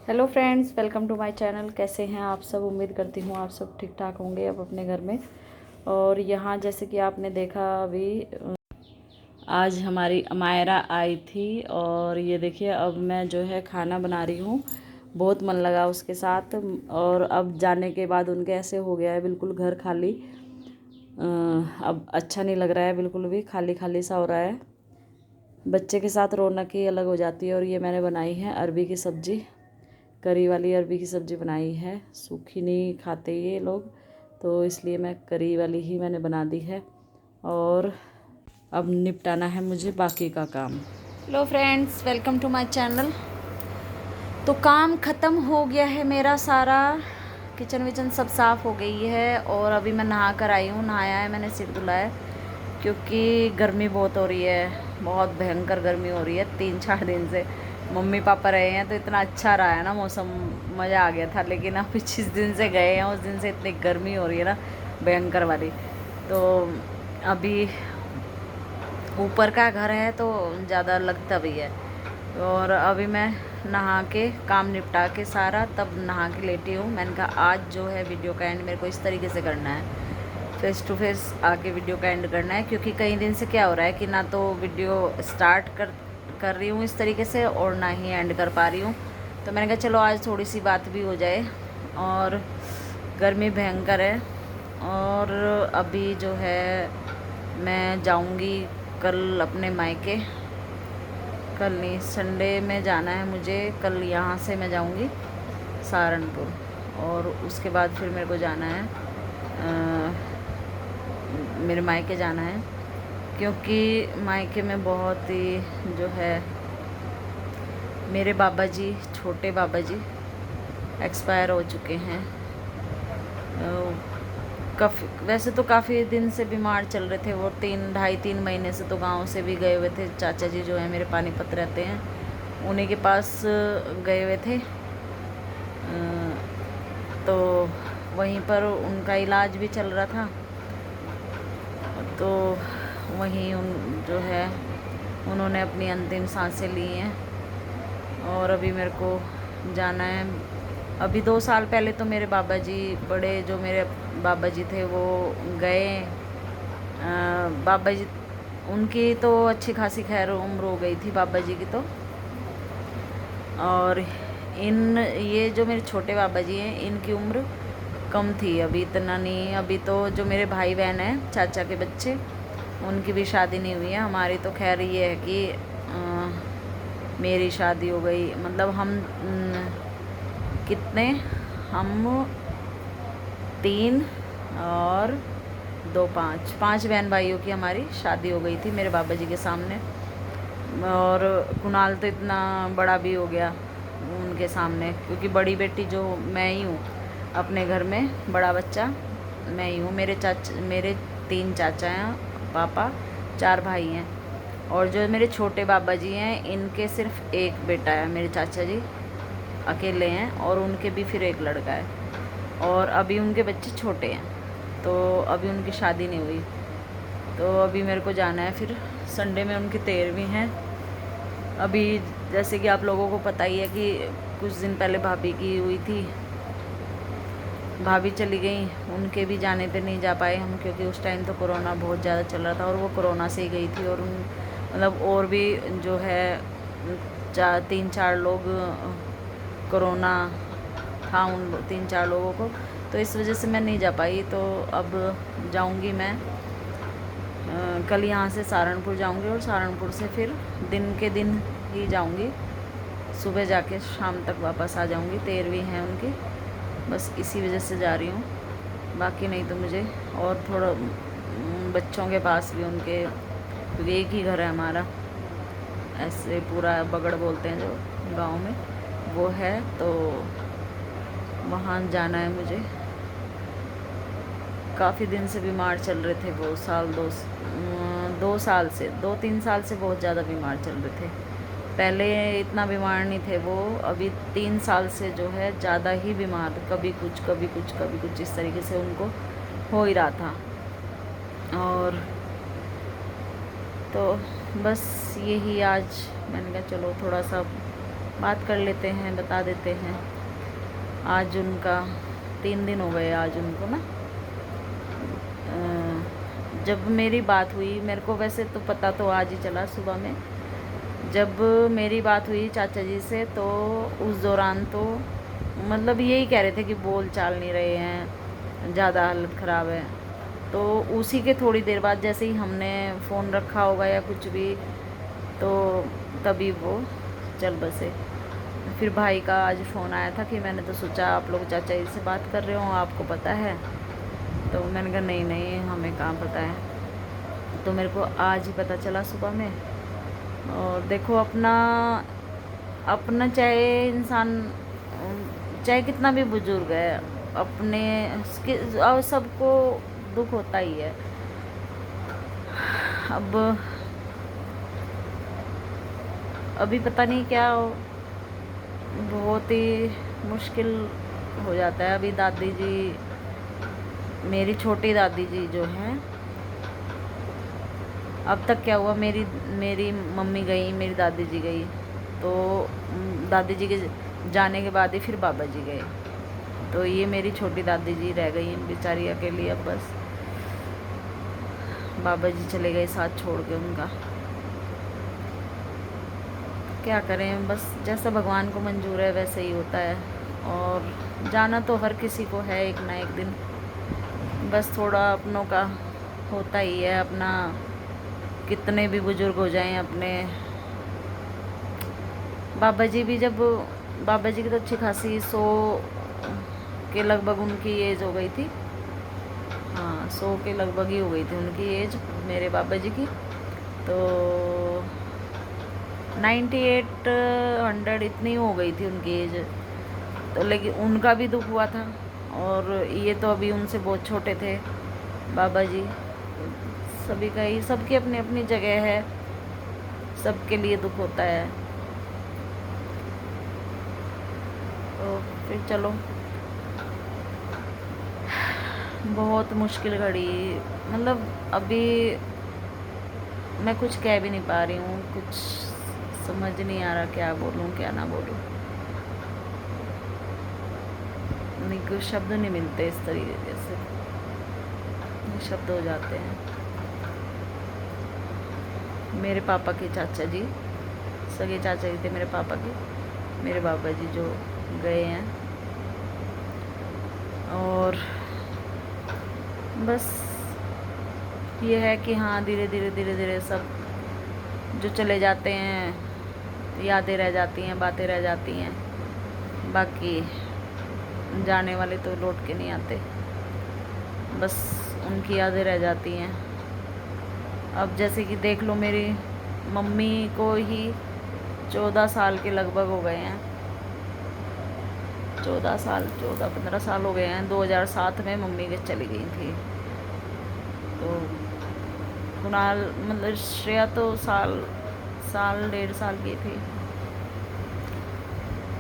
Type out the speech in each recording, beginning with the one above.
Hello friends, welcome to my channel. कैसे हैं आप सब? उम्मीद करती हूँ आप सब ठीक ठाक होंगे अब अपने घर में। और यहाँ जैसे कि आपने देखा अभी आज हमारी अमायरा आई थी और ये देखिए अब मैं जो है खाना बना रही हूँ। बहुत मन लगा उसके साथ। और अब जाने के बाद उनके ऐसे हो गया है बिल्कुल घर खाली। अब अच्छा नहीं लग रहा है, बिल्कुल भी खाली खाली सा हो रहा है। बच्चे के साथ रौनक ही अलग हो जाती है। और ये मैंने बनाई है अरबी की सब्ज़ी, करी वाली अरबी की सब्ज़ी बनाई है। सूखी नहीं खाते ये लोग, तो इसलिए मैं करी वाली ही मैंने बना दी है। और अब निपटाना है मुझे बाकी का काम। Hello friends, welcome to my channel. तो काम ख़त्म हो गया है मेरा सारा। किचन विचन सब साफ़ हो गई है और अभी मैं नहा कर आई हूँ। नहाया है मैंने, सिर धुलाया, क्योंकि गर्मी बहुत हो रही है। बहुत भयंकर गर्मी हो रही है 3-4 दिन से। मम्मी पापा रहे हैं तो इतना अच्छा रहा है ना मौसम, मज़ा आ गया था। लेकिन अब जिस दिन से गए हैं उस दिन से इतनी गर्मी हो रही है ना, भयंकर वाली। तो अभी ऊपर का घर है तो ज़्यादा लगता भी है। और अभी मैं नहा के काम निपटा के सारा तब नहा के लेटी हूँ। मैंने कहा आज जो है वीडियो का एंड मेरे को इस तरीके से करना है, फेस टू फेस आके वीडियो का एंड करना है। क्योंकि कई दिन से क्या हो रहा है कि ना तो वीडियो स्टार्ट कर रही हूँ इस तरीके से और ना ही एंड कर पा रही हूँ। तो मैंने कहा चलो आज थोड़ी सी बात भी हो जाए। और गर्मी भयंकर है। और अभी जो है मैं जाऊँगी कल अपने मायके। कल नहीं, संडे में जाना है मुझे। कल यहाँ से मैं जाऊँगी सहारनपुर और उसके बाद फिर मेरे को जाना है मेरे मायके जाना है। क्योंकि मायके में बहुत ही जो है मेरे बाबा जी, छोटे बाबा जी एक्सपायर हो चुके हैं। वैसे तो काफ़ी दिन से बीमार चल रहे थे वो, 3-2.5-3 महीने से तो गांव से भी गए हुए थे। चाचा जी जो है मेरे पानीपत रहते हैं, उन्हीं के पास गए हुए थे। तो वहीं पर उनका इलाज भी चल रहा था। तो वहीं जो है उन्होंने अपनी अंतिम सांसें ली हैं। और अभी मेरे को जाना है। अभी 2 साल पहले तो मेरे बाबा जी, बड़े जो मेरे बाबा जी थे वो गए। बाबा जी उनकी तो अच्छी खासी खैर उम्र हो गई थी बाबा जी की तो। और ये जो मेरे छोटे बाबा जी हैं इनकी उम्र कम थी, अभी इतना नहीं। अभी तो जो मेरे भाई बहन हैं, चाचा के बच्चे, उनकी भी शादी नहीं हुई है। हमारी तो खैर ये है कि मेरी शादी हो गई। मतलब हम कितने, हम 3 और 2 5 बहन भाइयों की हमारी शादी हो गई थी मेरे बाबा जी के सामने। और कुणाल तो इतना बड़ा भी हो गया उनके सामने, क्योंकि बड़ी बेटी जो मैं ही हूँ अपने घर में, बड़ा बच्चा मैं ही हूँ। मेरे 3 चाचा हैं, पापा 4 भाई हैं। और जो मेरे छोटे बाबा जी हैं इनके सिर्फ एक बेटा है, मेरे चाचा जी अकेले हैं। और उनके भी फिर एक लड़का है और अभी उनके बच्चे छोटे हैं, तो अभी उनकी शादी नहीं हुई। तो अभी मेरे को जाना है फिर संडे में, उनकी 13वीं है। अभी जैसे कि आप लोगों को पता ही है कि कुछ दिन पहले भाभी की हुई थी भाभी चली गई, उनके भी जाने पे नहीं जा पाए हम, क्योंकि उस टाइम तो कोरोना बहुत ज़्यादा चल रहा था और वो कोरोना से ही गई थी। और मतलब और भी जो है 3-4 लोग कोरोना था उन 3-4 लोगों को, तो इस वजह से मैं नहीं जा पाई। तो अब जाऊंगी मैं कल यहाँ से सहारनपुर जाऊंगी और सहारनपुर से फिर दिन के दिन ही जाऊंगी, सुबह जाके शाम तक वापस आ जाऊंगी। 13वीं है उनकी, बस इसी वजह से जा रही हूँ, बाकी नहीं तो मुझे और थोड़ा बच्चों के पास भी उनके, क्योंकि एक ही घर है हमारा, ऐसे पूरा बगड़ बोलते हैं जो गांव में, वो है, तो वहाँ जाना है मुझे। काफ़ी दिन से बीमार चल रहे थे वो, 2 साल से 2-3 साल से बहुत ज़्यादा बीमार चल रहे थे। पहले इतना बीमार नहीं थे वो, अभी 3 साल से जो है ज़्यादा ही बीमार, कभी कुछ कभी कुछ कभी कुछ, इस तरीके से उनको हो ही रहा था। और तो बस यही आज मैंने कहा चलो थोड़ा सा बात कर लेते हैं, बता देते हैं। आज उनका 3 दिन हो गए आज उनको ना। जब मेरी बात हुई, मेरे को वैसे तो पता तो आज ही चला सुबह में, जब मेरी बात हुई चाचा जी से, तो उस दौरान तो मतलब यही कह रहे थे कि बोल चाल नहीं रहे हैं, ज़्यादा हालत ख़राब है। तो उसी के थोड़ी देर बाद जैसे ही हमने फ़ोन रखा होगा या कुछ भी, तो तभी वो चल बसे। फिर भाई का आज फ़ोन आया था कि मैंने तो सोचा आप लोग चाचा जी से बात कर रहे हो, आपको पता है। तो मैंने कहा नहीं नहीं, हमें कहाँ पता है। तो मेरे को आज ही पता चला सुबह में। और देखो अपना अपना चाहे इंसान चाहे कितना भी बुजुर्ग है, अपने और सबको दुख होता ही है। अब अभी पता नहीं क्या बहुत ही मुश्किल हो जाता है। अभी दादी जी, मेरी छोटी दादी जी जो हैं, अब तक क्या हुआ, मेरी मम्मी गई, मेरी दादी जी गई, तो दादी जी के जाने के बाद ही फिर बाबा जी गए, तो ये मेरी छोटी दादी जी रह गई बेचारी अकेली। अब बस बाबा जी चले गए साथ छोड़ के उनका, क्या करें, बस जैसा भगवान को मंजूर है वैसे ही होता है। और जाना तो हर किसी को है एक ना एक दिन, बस थोड़ा अपनों का होता ही है। अपना कितने भी बुजुर्ग हो जाएं अपने, बाबा जी भी, जब बाबा जी की तो अच्छी खासी 100 के लगभग उनकी एज हो गई थी। हाँ 100 के लगभग ही हो गई थी उनकी एज, मेरे बाबा जी की। तो 98-100 इतनी हो गई थी उनकी एज। तो लेकिन उनका भी दुख हुआ था, और ये तो अभी उनसे बहुत छोटे थे बाबा जी। सभी का ही, सबकी अपनी अपनी जगह है, सबके लिए दुख होता है। तो फिर चलो, बहुत मुश्किल घड़ी, मतलब अभी मैं कुछ कह भी नहीं पा रही हूँ, कुछ समझ नहीं आ रहा क्या बोलूँ क्या ना बोलूँ, नहीं कुछ शब्द नहीं मिलते, इस तरीके से शब्द हो जाते हैं। मेरे पापा के चाचा जी, सगे चाचा जी थे मेरे पापा के, मेरे बाबा जी जो गए हैं। और बस ये है कि हाँ धीरे धीरे सब जो चले जाते हैं, यादें रह जाती हैं, बातें रह जाती हैं, बाकी जाने वाले तो लौट के नहीं आते, बस उनकी यादें रह जाती हैं। अब जैसे कि देख लो, मेरी मम्मी को ही 14 साल के लगभग हो गए हैं, 14-15 साल हो गए हैं। 2007 में मम्मी के चली गई थी। तो कुणाल मतलब श्रेया तो साल 1.5 साल की थी।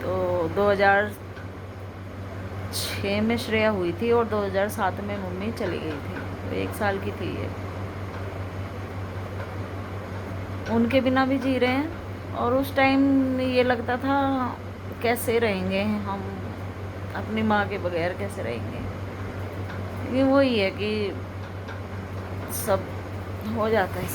तो 2006 में श्रेया हुई थी और 2007 में मम्मी चली गई थी, तो 1 साल की थी ये। उनके बिना भी जी रहे हैं, और उस टाइम ये लगता था कैसे रहेंगे हम, अपनी माँ के बगैर कैसे रहेंगे। लेकिन वही है कि सब हो जाता है,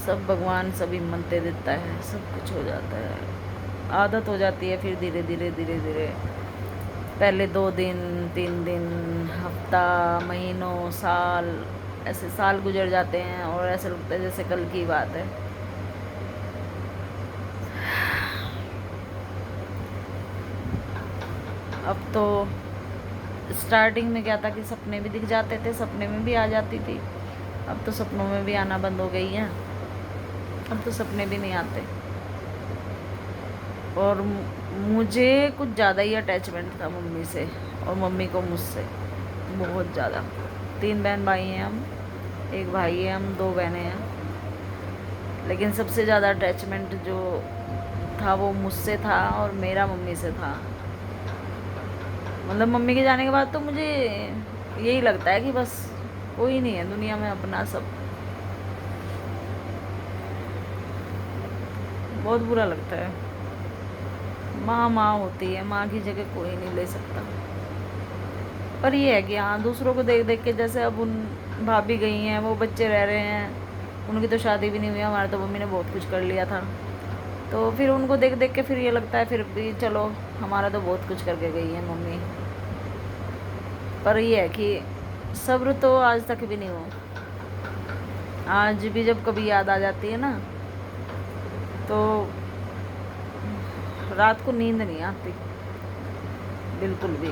सब भगवान सभी मनते देता है, सब कुछ हो जाता है। आदत हो जाती है, फिर धीरे धीरे धीरे धीरे पहले 2 दिन 3 दिन, हफ्ता, महीनों, साल, ऐसे साल गुजर जाते हैं और ऐसा लगता है जैसे कल की बात है। अब तो स्टार्टिंग में क्या था कि सपने भी दिख जाते थे, सपने में भी आ जाती थी। अब तो सपनों में भी आना बंद हो गई है, अब तो सपने भी नहीं आते। और मुझे कुछ ज़्यादा ही अटैचमेंट था मम्मी से, और मम्मी को मुझसे बहुत ज़्यादा। 3 बहन भाई हैं हम, एक भाई है, हम 2 बहनें हैं। लेकिन सबसे ज़्यादा अटैचमेंट जो था वो मुझसे था और मेरा मम्मी से था। मतलब मम्मी के जाने के बाद तो मुझे यही लगता है कि बस कोई नहीं है दुनिया में अपना, सब बहुत बुरा लगता है। माँ माँ होती है, माँ की जगह कोई नहीं ले सकता। पर ये है कि हाँ, दूसरों को देख देख के, जैसे अब उन भाभी गई हैं, वो बच्चे रह रहे हैं, उनकी तो शादी भी नहीं हुई, हमारे तो मम्मी ने बहुत कुछ कर लिया था। तो फिर उनको देख देख के फिर ये लगता है फिर भी चलो, हमारा तो बहुत कुछ करके गई है मम्मी। पर ये है कि सब्र तो आज तक भी नहीं हुआ। आज भी जब कभी याद आ जाती है ना, तो रात को नींद नहीं आती बिल्कुल भी।